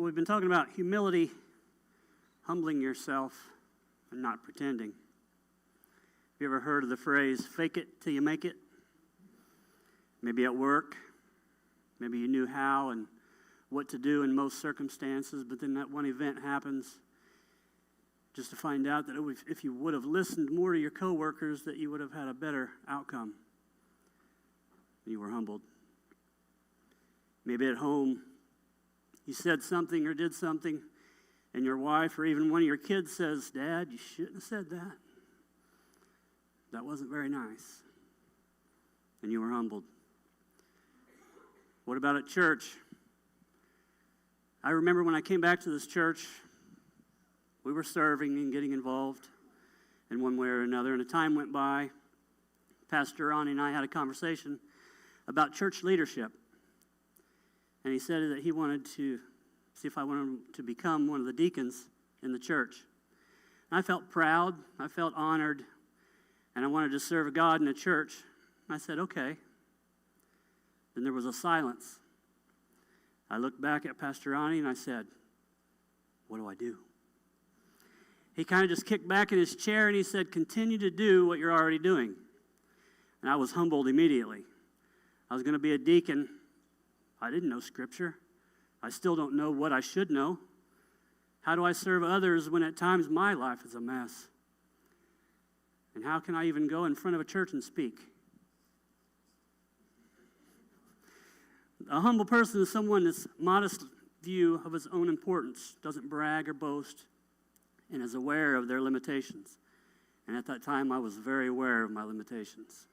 Well, we've been talking about humility, humbling yourself, and not pretending. Have you ever heard of the phrase, fake it till you make it? Maybe at work, maybe you knew how and what to do in most circumstances, but then that one event happens just to find out that if you would have listened more to your coworkers, that you would have had a better outcome. You were humbled. Maybe at home, you said something or did something, and your wife or even one of your kids says, "Dad, you shouldn't have said that. That wasn't very nice." And you were humbled. What about at church? I remember when I came back to this church, we were serving and getting involved in one way or another, and a time went by. Pastor Ronnie and I had a conversation about church leadership. And he said that he wanted to see if I wanted to become one of the deacons in the church. And I felt proud, I felt honored, and I wanted to serve God in a church. And I said, okay. Then there was a silence. I looked back at Pastor Ronnie and I said, what do I do? He kind of just kicked back in his chair and he said, continue to do what you're already doing. And I was humbled immediately. I was going to be a deacon. I didn't know Scripture. I still don't know what I should know. How do I serve others when at times my life is a mess? And how can I even go in front of a church and speak? A humble person is someone that's modest view of his own importance, doesn't brag or boast, and is aware of their limitations. And at that time, I was very aware of my limitations.